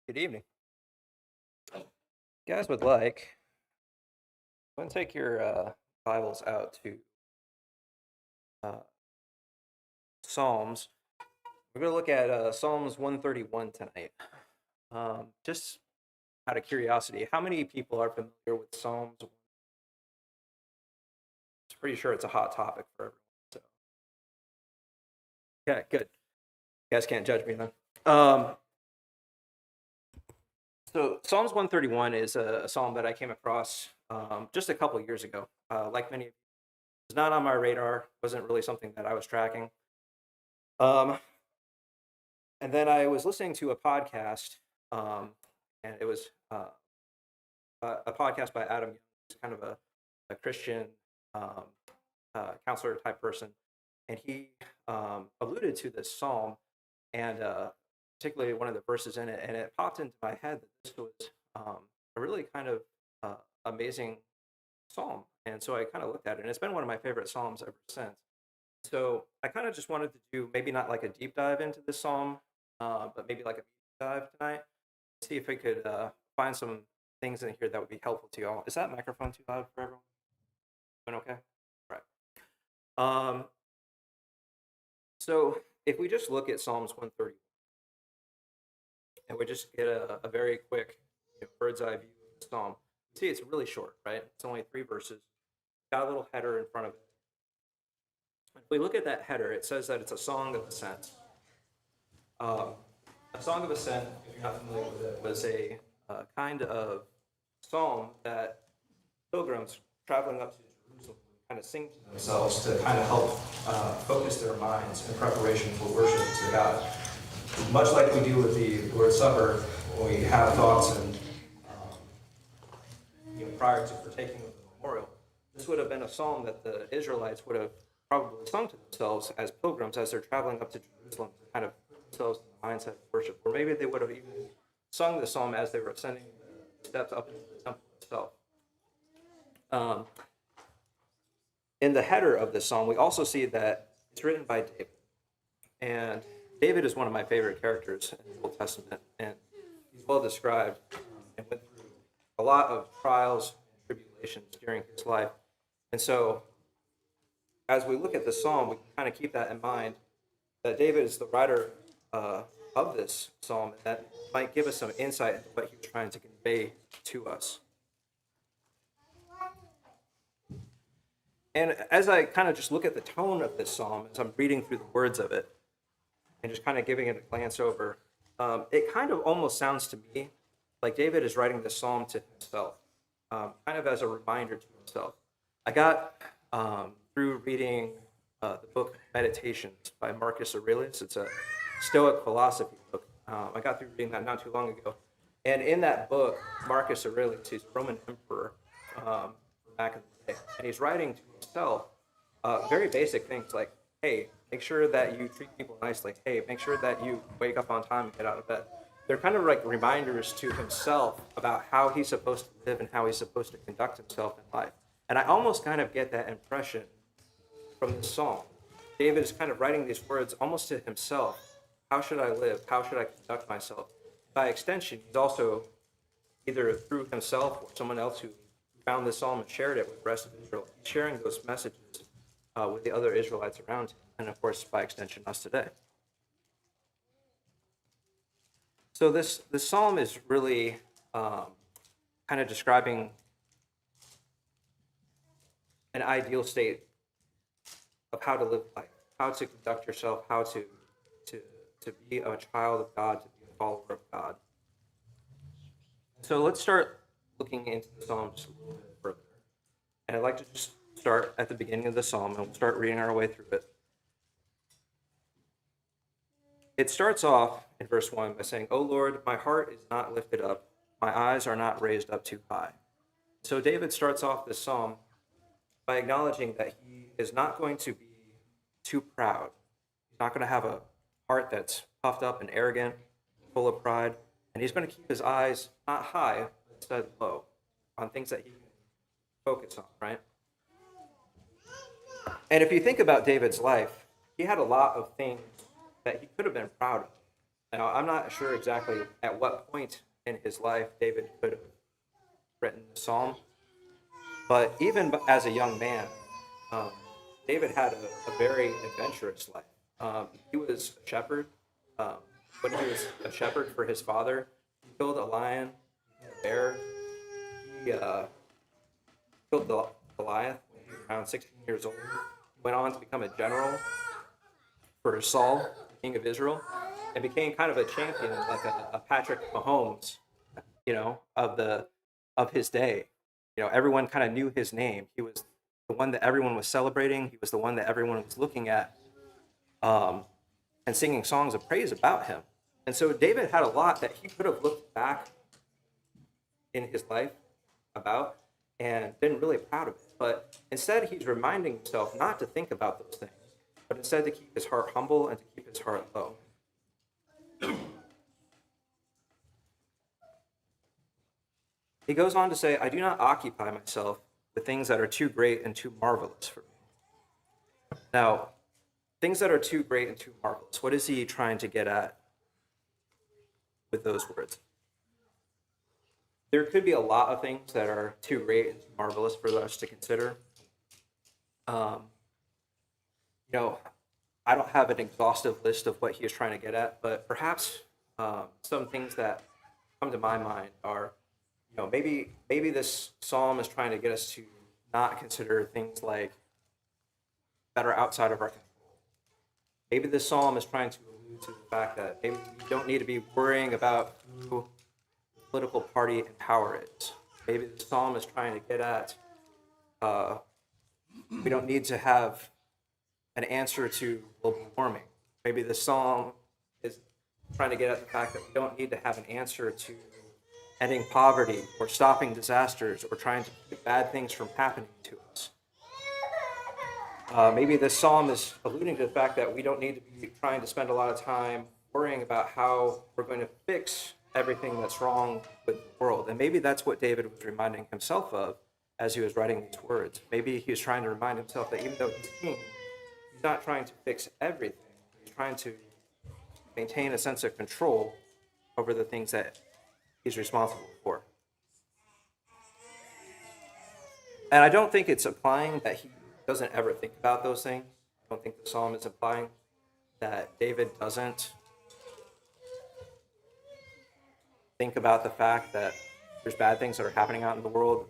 Good evening. You guys would like, go and take your Bibles out to uh, Psalms. We're going to look at Psalms 131 tonight. Just out of curiosity, how many people are familiar with Psalms? I'm pretty sure it's a hot topic for everyone. So, yeah, good. You guys can't judge me then. So Psalms 131 is a psalm that I came across just a couple years ago. Like many of you, it's not on my radar. Wasn't really something that I was tracking. Um, and then I was listening to a podcast, um, and it was a podcast by Adam Young, who's kind of a Christian um, counselor type person, and he alluded to this psalm and particularly one of the verses in it, and it popped into my head that this was a really kind of amazing psalm, and so I kind of looked at it, and it's been one of my favorite psalms ever since. So I kind of just wanted to do maybe not like a deep dive into this psalm, but maybe like a deep dive tonight. See if we could find some things in here that would be helpful to y'all. Is that microphone too loud for everyone? Doing okay? Right. Um, so if we just look at Psalms 130 and we just get a very quick bird's eye view of the psalm, see it's really short, right? It's only 3 verses. Got a little header in front of it. If we look at that header, it says that it's a song of ascent. A song of ascent, if you're not familiar with it, was a kind of psalm that pilgrims traveling up to Jerusalem kind of sing to themselves to kind of help focus their minds in preparation for worship to God. Much like we do with the Lord's Supper, when we have thoughts and prior to partaking of the memorial, this would have been a psalm that the Israelites would have probably sung to themselves as pilgrims as they're traveling up to Jerusalem to kind of put themselves in the mindset of worship. Or maybe they would have even sung the psalm as they were ascending the steps up into the temple itself. In the header of this psalm, we also see that it's written by David. And David is one of my favorite characters in the Old Testament, and he's well described and went through a lot of trials and tribulations during his life. And so, as we look at the psalm, we can kind of keep that in mind, that David is the writer of this psalm, and that might give us some insight into what he was trying to convey to us. And as I kind of just look at the tone of this psalm, as I'm reading through the words of it, and just kind of giving it a glance over, it kind of almost sounds to me like David is writing this psalm to himself, kind of as a reminder to himself. I got through reading the book Meditations by Marcus Aurelius. It's a Stoic philosophy book. I got through reading that not too long ago. And in that book, Marcus Aurelius, he's a Roman emperor back in the day, and he's writing to himself very basic things like, hey, make sure that you treat people nicely. Hey, make sure that you wake up on time and get out of bed. They're kind of like reminders to himself about how he's supposed to live and how he's supposed to conduct himself in life. And I almost kind of get that impression from the psalm. David is kind of writing these words almost to himself. How should I live? How should I conduct myself? By extension, he's also either through himself or someone else who found this psalm and shared it with the rest of Israel, sharing those messages with the other Israelites around him, and of course, by extension, us today. So this psalm is really kind of describing an ideal state of how to live life, how to conduct yourself, how to be a child of God, to be a follower of God. So let's start looking into the psalm just a little bit further. And I'd like to just start at the beginning of the psalm, and we'll start reading our way through it. It starts off in verse 1 by saying, "O Lord, my heart is not lifted up, my eyes are not raised up too high." So David starts off this psalm by acknowledging that he is not going to be too proud. He's not going to have a heart that's puffed up and arrogant, full of pride, and he's going to keep his eyes not high, but instead low, on things that he can focus on, right? And if you think about David's life, he had a lot of things that he could have been proud of. Now, I'm not sure exactly at what point in his life David could have written the psalm, but even as a young man, um, David had a very adventurous life. He was a shepherd. Um, when he was a shepherd for his father, he killed a lion, a bear. He killed Goliath when he was around 16 years old. He went on to become a general for Saul, the king of Israel, and became kind of a champion, like a Patrick Mahomes, of his day. Everyone kind of knew his name. He was the one that everyone was celebrating. He was the one that everyone was looking at, um, and singing songs of praise about him. And so David had a lot that he could have looked back in his life about and been really proud of it. But instead, he's reminding himself not to think about those things, but instead to keep his heart humble and to keep his heart low. He goes on to say, I do not occupy myself with things that are too great and too marvelous for me. Now, things that are too great and too marvelous, what is he trying to get at with those words? There could be a lot of things that are too great and too marvelous for us to consider. I don't have an exhaustive list of what he is trying to get at, but perhaps some things that come to my mind are, maybe this psalm is trying to get us to not consider things like that are outside of our control. Maybe this psalm is trying to allude to the fact that maybe we don't need to be worrying about who the political party in power is. Maybe the psalm is trying to get at we don't need to have an answer to global warming. Maybe the psalm is trying to get at the fact that we don't need to have an answer to ending poverty or stopping disasters or trying to keep bad things from happening to us. Maybe this psalm is alluding to the fact that we don't need to be trying to spend a lot of time worrying about how we're going to fix everything that's wrong with the world. And maybe that's what David was reminding himself of as he was writing these words. Maybe he was trying to remind himself that even though he's king, he's not trying to fix everything. He's trying to maintain a sense of control over the things that he's responsible for. And I don't think it's implying that he doesn't ever think about those things. I don't think the psalm is implying that David doesn't think about the fact that there's bad things that are happening out in the world.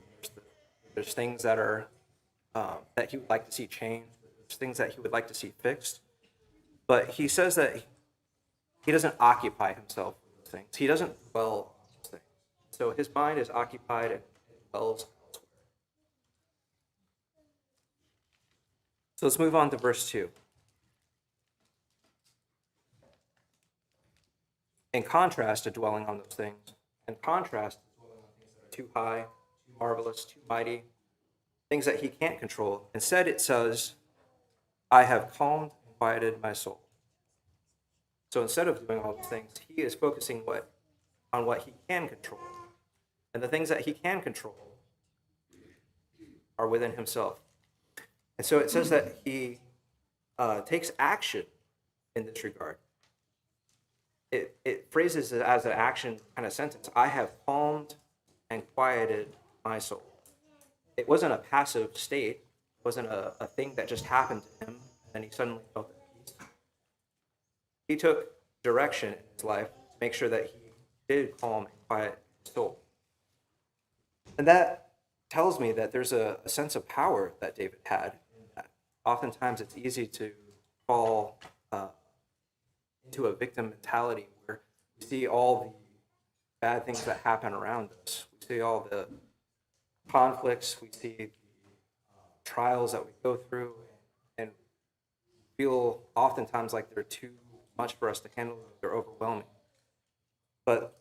There's things that are that he would like to see changed. There's things that he would like to see fixed. But he says that he doesn't occupy himself with those things. He doesn't dwell on those things. So his mind is occupied and dwells elsewhere. So let's move on to verse 2. In contrast to dwelling on those things, in contrast to dwelling on things that are too high, too marvelous, too mighty, things that he can't control, instead it says, I have calmed and quieted my soul. So instead of doing all those things, he is focusing on what he can control. And the things that he can control are within himself. And so it says that he takes action in this regard. It phrases it as an action kind of sentence. I have calmed and quieted my soul. It wasn't a passive state. It wasn't a thing that just happened to him and he suddenly felt at peace. He took direction in his life to make sure that he did calm and quiet his soul. And that tells me that there's a sense of power that David had in that. Oftentimes it's easy to fall into a victim mentality where we see all the bad things that happen around us. We see all the conflicts, we see the trials that we go through, and feel oftentimes like they're too much for us to handle, they're overwhelming. But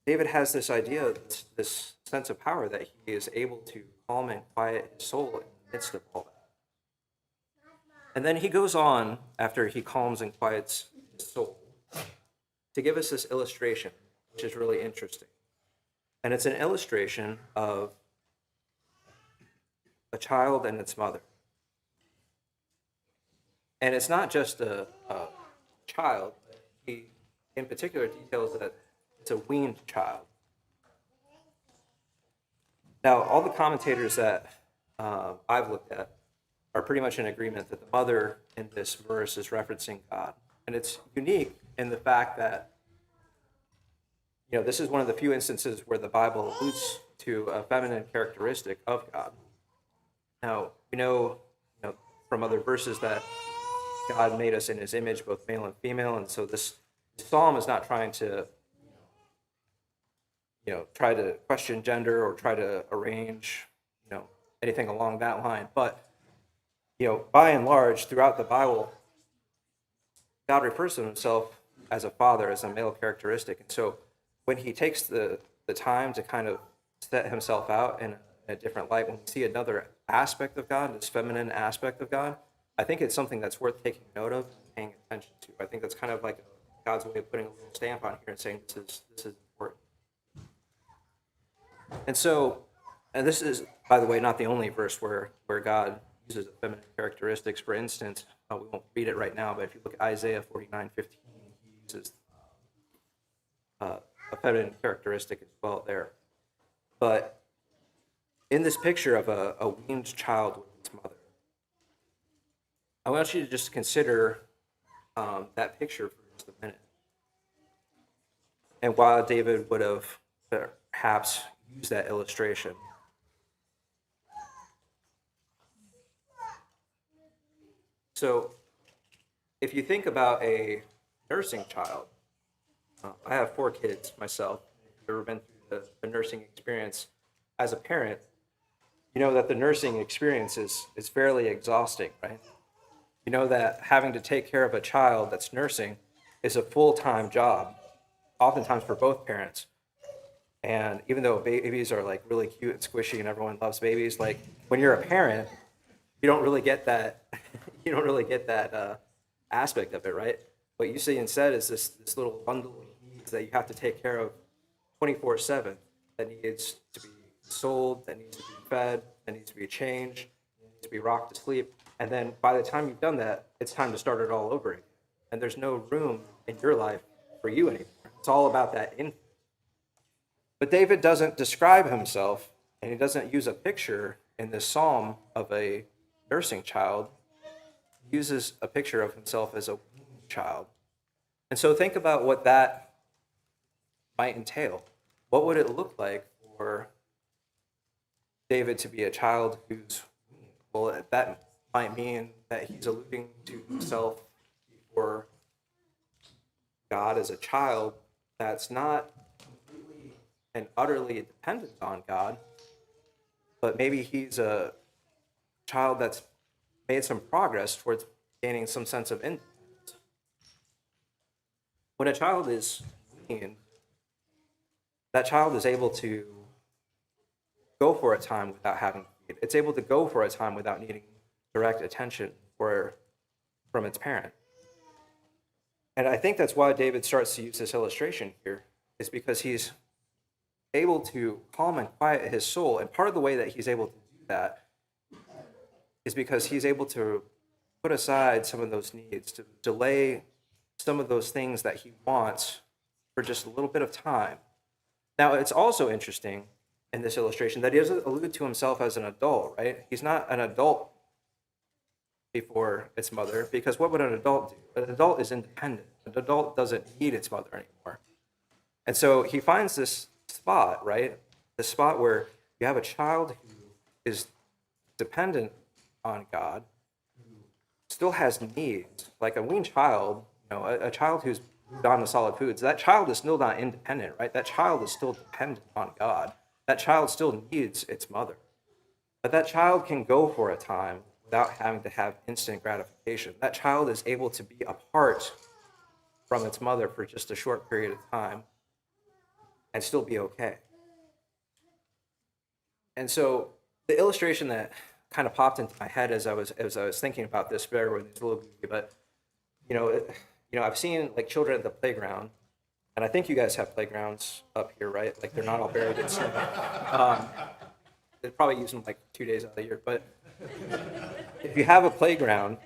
David has this idea, this sense of power that he is able to calm and quiet his soul in the midst of all that. And then he goes on, after he calms and quiets his soul, to give us this illustration, which is really interesting. And it's an illustration of a child and its mother. And it's not just a child. He in particular details that it's a weaned child. Now, all the commentators that I've looked at are pretty much in agreement that the mother in this verse is referencing God. And it's unique in the fact that, this is one of the few instances where the Bible alludes to a feminine characteristic of God. Now, we know, from other verses that God made us in his image, both male and female, and so this psalm is not trying to, try to question gender or try to arrange, anything along that line. But, by and large, throughout the Bible, God refers to himself as a father, as a male characteristic. And so when he takes the time to kind of set himself out in a different light, when we see another aspect of God, this feminine aspect of God, I think it's something that's worth taking note of and paying attention to. I think that's kind of like God's way of putting a little stamp on here and saying this is important. And so, and this is, by the way, not the only verse where God uses feminine characteristics. For instance, we won't read it right now, but if you look at Isaiah 49:15, he uses a feminine characteristic as well there. But in this picture of a weaned child with its mother, I want you to just consider that picture for just a minute. And while David would have perhaps used that illustration, so if you think about a nursing child, I have 4 kids myself. If you've ever been through the nursing experience as a parent, you know that the nursing experience is fairly exhausting, right? You know that having to take care of a child that's nursing is a full-time job, oftentimes for both parents. And even though babies are like really cute and squishy and everyone loves babies, like when you're a parent, you don't really get that. You don't really get that aspect of it, right? What you see instead is this little bundle of needs that you have to take care of 24/7. That needs to be sold, that needs to be fed, that needs to be changed, that needs to be rocked to sleep. And then by the time you've done that, it's time to start it all over again. And there's no room in your life for you anymore. It's all about that infant. But David doesn't describe himself, and he doesn't use a picture in this psalm of a nursing child. He uses a picture of himself as a weaned child. And so think about what that might entail. What would it look like for David to be a child who's weaned? Well, that might mean that he's alluding to himself before God as a child that's not completely and utterly dependent on God, but maybe he's a child that's made some progress towards gaining some sense of independence. When a child is weaned, that child is able to go for a time without having to feed. It's able to go for a time without needing direct attention from its parent. And I think that's why David starts to use this illustration here, is because he's able to calm and quiet his soul. And part of the way that he's able to do that is because he's able to put aside some of those needs, to delay some of those things that he wants for just a little bit of time. Now, it's also interesting in this illustration that he doesn't allude to himself as an adult, right? He's not an adult before its mother, because what would an adult do? An adult is independent. An adult doesn't need its mother anymore. And so he finds this spot, right? The spot where you have a child who is dependent on God, who still has needs, like a weaned child, a child who's moved on to solid foods. That child is still not independent, right? That child is still dependent on God. That child still needs its mother. But that child can go for a time without having to have instant gratification. That child is able to be apart from its mother for just a short period of time and still be okay. And so the illustration that kind of popped into my head as I was thinking about this, bear with me, it's a little goofy, but I've seen like children at the playground, and I think you guys have playgrounds up here, right? Like they're not all buried in snow. They probably use them like 2 days out of the year, but if you have a playground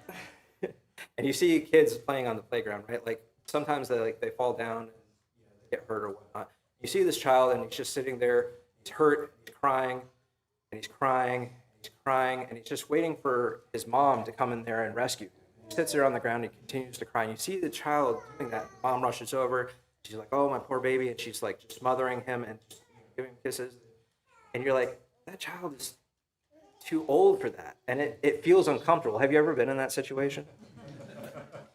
and you see kids playing on the playground, right? Like sometimes they fall down and they get hurt or whatnot. You see this child, and he's just sitting there. He's hurt. He's crying, and he's crying. He's crying, and he's just waiting for his mom to come in there and rescue him. He sits there on the ground. And he continues to cry. And you see the child doing that. Mom rushes over. She's like, "Oh, my poor baby," and she's like just smothering him and just giving him kisses. And you're like, that child is too old for that, and it feels uncomfortable. Have you ever been in that situation?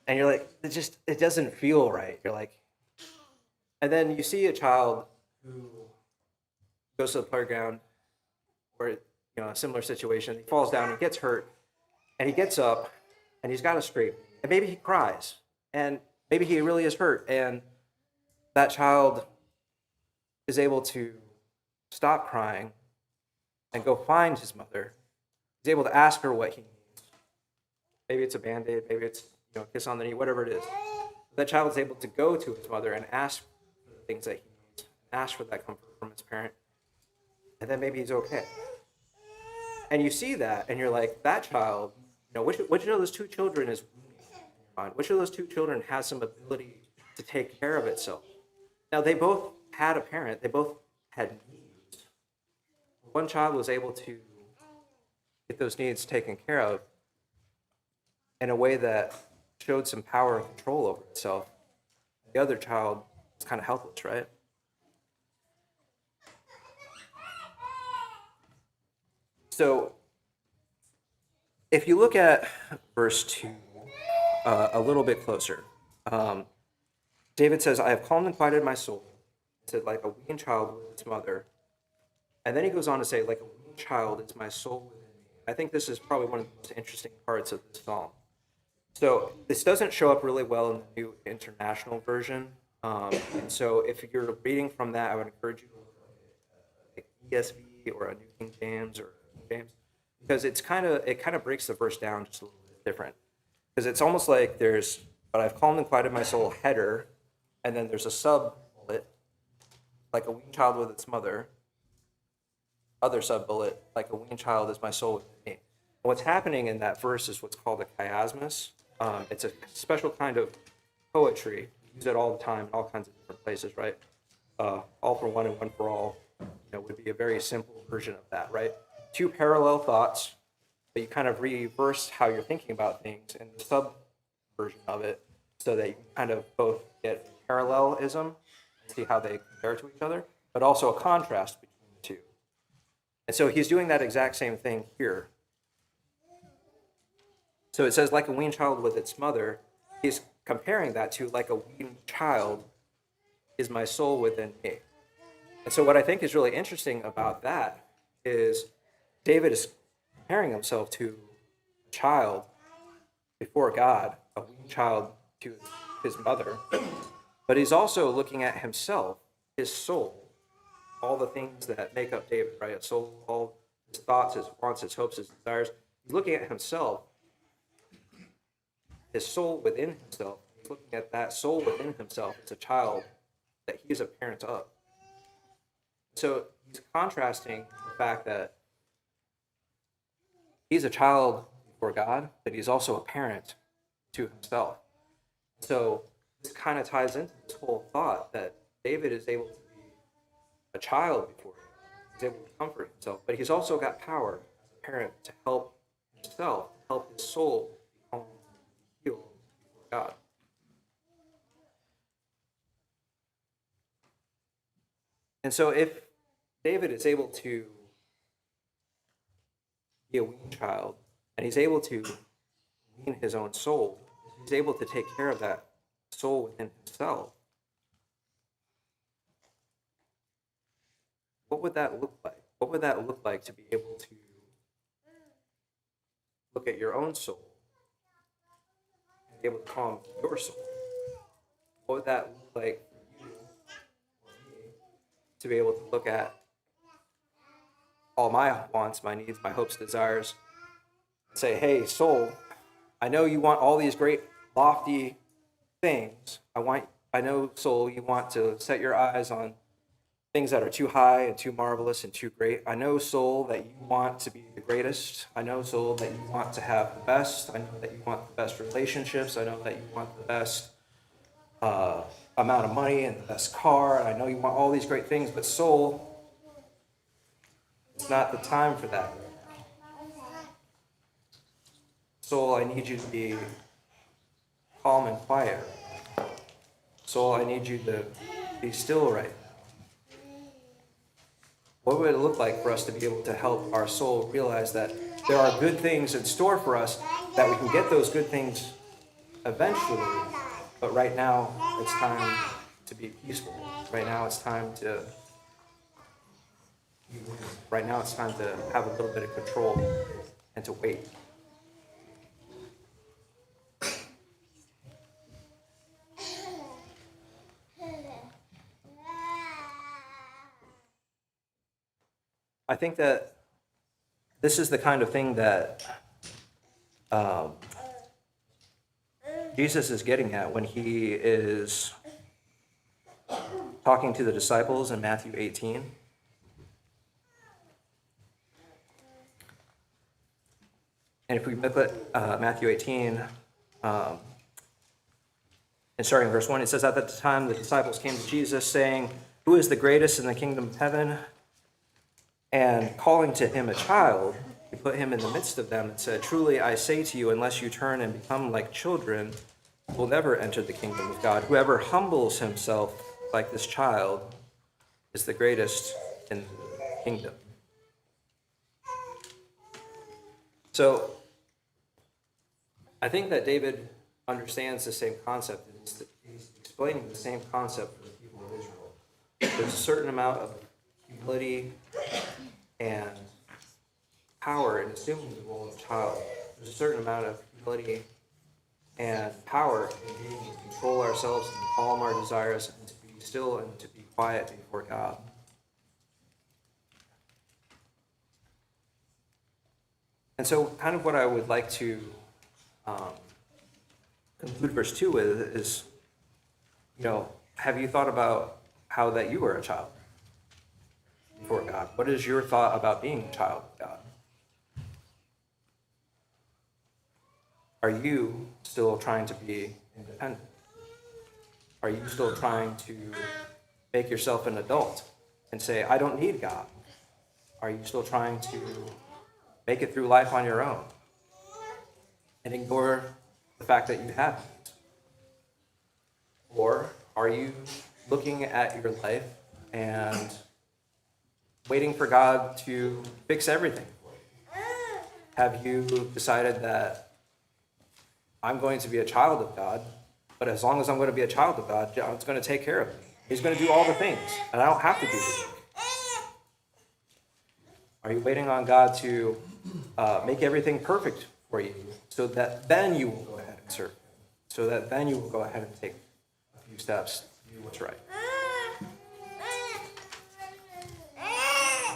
And you're like, it doesn't feel right. You're like, and then you see a child who goes to the playground, or a similar situation. He falls down, he gets hurt, and he gets up, and he's got a scrape, and maybe he cries, and maybe he really is hurt, and that child is able to stop crying and go find his mother. He's able to ask her what he needs. Maybe it's a Band-Aid, maybe it's a kiss on the knee, whatever it is. That child is able to go to his mother and ask for the things that he needs, ask for that comfort from his parent, and then maybe he's okay. And you see that, and you're like, that child, which of those two children is fine? Which of those two children has some ability to take care of itself? Now, they both had a parent. They both had needs. One child was able to get those needs taken care of in a way that showed some power and control over itself. The other child was kind of helpless, right? So, if you look at verse 2 a little bit closer, David says, "I have calmed and quieted my soul." He said, "like a weaned child with its mother." And then he goes on to say, "like a weaned child is my soul within me." I think this is probably one of the most interesting parts of this psalm. So this doesn't show up really well in the New International Version. And so if you're reading from that, I would encourage you to look at like ESV or a New King James or King James, because it kind of breaks the verse down just a little bit different. Because it's almost like there's, "but I've calmed and quieted my soul," header, and then there's a sub bullet, "like a weaned child with its mother." Other sub bullet, "like a weaned child is my soul within me." And what's happening in that verse is what's called a chiasmus. It's a special kind of poetry. We use it all the time in all kinds of different places, right? All for one and one for all, would be a very simple version of that, right? Two parallel thoughts, but you kind of reverse how you're thinking about things in the sub version of it, so that you can kind of both get parallelism, see how they compare to each other, but also a contrast between the two. And so he's doing that exact same thing here. So it says, "like a weaned child with its mother." He's comparing that to, "like a weaned child is my soul within me." And so what I think is really interesting about that is David is comparing himself to a child before God, a weaned child to his mother, but he's also looking at himself, his soul, all the things that make up David, right? A soul, all his thoughts, his wants, his hopes, his desires. He's looking at himself, his soul within himself. He's looking at that soul within himself as a child that he's a parent of. So he's contrasting the fact that he's a child before God, but he's also a parent to himself. So this kind of ties into this whole thought that David is able to be a child before God. He's able to comfort himself, but he's also got power as a parent to help himself, help his soul become healed before God. And so if David is able to be a weaned child, and he's able to wean his own soul, he's able to take care of that soul within himself, what would that look like? What would that look like to be able to look at your own soul and be able to calm your soul? What would that look like for you or me to be able to look at all my wants, my needs, my hopes, desires, and say, "Hey, soul, I know you want all these great, lofty things. I know, soul, you want to set your eyes on things that are too high and too marvelous and too great. I know, soul, that you want to be the greatest. I know, soul, that you want to have the best. I know that you want the best relationships. I know that you want the best amount of money and the best car, and I know you want all these great things, but soul, it's not the time for that. Soul, I need you to be calm and quiet. Soul, I need you to be still right now. What would it look like for us to be able to help our soul realize that there are good things in store for us, that we can get those good things eventually, but right now it's time to be peaceful. Right now it's time to have a little bit of control and to wait. I think that this is the kind of thing that Jesus is getting at when he is talking to the disciples in Matthew 18. And if we look at Matthew 18, and starting in verse 1, it says, "At that time the disciples came to Jesus, saying, 'Who is the greatest in the kingdom of heaven?' And calling to him a child, he put him in the midst of them and said, 'Truly I say to you, unless you turn and become like children, you will never enter the kingdom of God. Whoever humbles himself like this child is the greatest in the kingdom.'" So I think that David understands the same concept. He's explaining the same concept for the people of Israel. There's a certain amount of humility and power in assuming the role of a child. There's a certain amount of humility and power in being able to control ourselves and calm our desires and to be still and to be quiet before God. And so kind of what I would like to conclude verse 2 with is, have you thought about how that you were a child before God? What is your thought about being a child of God? Are you still trying to be independent? Are you still trying to make yourself an adult and say, "I don't need God"? Are you still trying to make it through life on your own and ignore the fact that you have needs? Or are you looking at your life and waiting for God to fix everything for you? Have you decided that I'm going to be a child of God, but as long as I'm going to be a child of God, God's going to take care of me. He's going to do all the things, and I don't have to do the work. Are you waiting on God to make everything perfect for you so that then you will go ahead and serve Him, so that then you will go ahead and take a few steps to do what's right?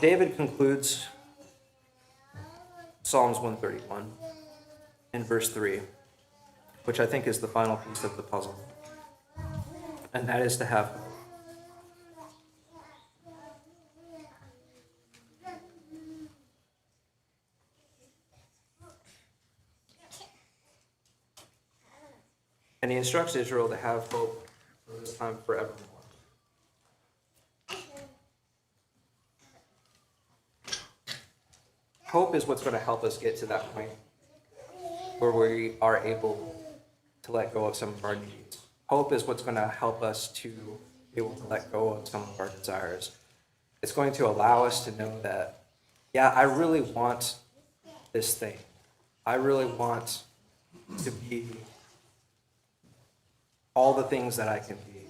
David concludes Psalms 131 in verse 3, which I think is the final piece of the puzzle, and that is to have hope. And he instructs Israel to have hope for this time forevermore. Hope is what's going to help us get to that point where we are able to let go of some of our needs. Hope is what's going to help us to be able to let go of some of our desires. It's going to allow us to know that, yeah, I really want this thing. I really want to be all the things that I can be.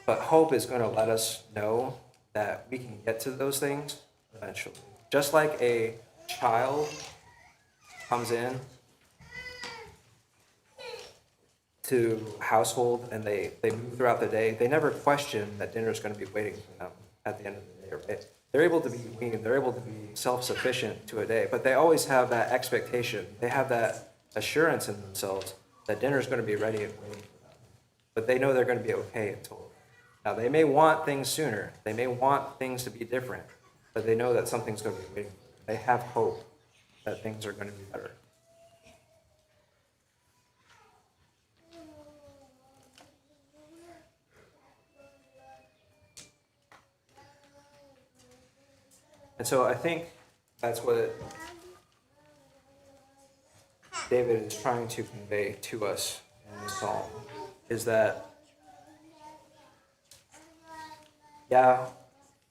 But hope is going to let us know that we can get to those things eventually. Just like a child comes in to a household and they move throughout the day, they never question that dinner is going to be waiting for them at the end of the day. Right? They're able to be weaned, they're able to be self-sufficient to a day, but they always have that expectation. They have that assurance in themselves that dinner is going to be ready and waiting for them. But they know they're going to be okay until. Now, they may want things sooner. They may want things to be different, but they know that something's going to be waiting for them. They have hope that things are going to be better. And so I think that's what David is trying to convey to us in this psalm, is that, yeah,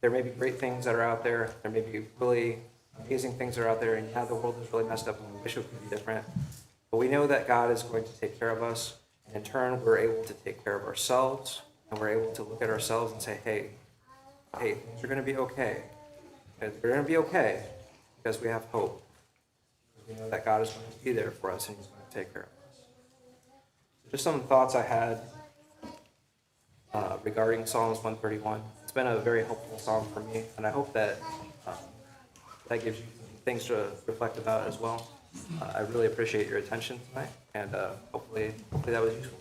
there may be great things that are out there. There may be really amazing things that are out there. And yeah, the world is really messed up and we wish it could be different. But we know that God is going to take care of us. And in turn, we're able to take care of ourselves. And we're able to look at ourselves and say, hey, things are going to be okay. They're going to be okay because we have hope. We know that God is going to be there for us and he's going to take care of us. Just some thoughts I had regarding Psalms 131. It's been a very helpful psalm for me, and I hope that that gives you things to reflect about as well. I really appreciate your attention tonight, and hopefully that was useful.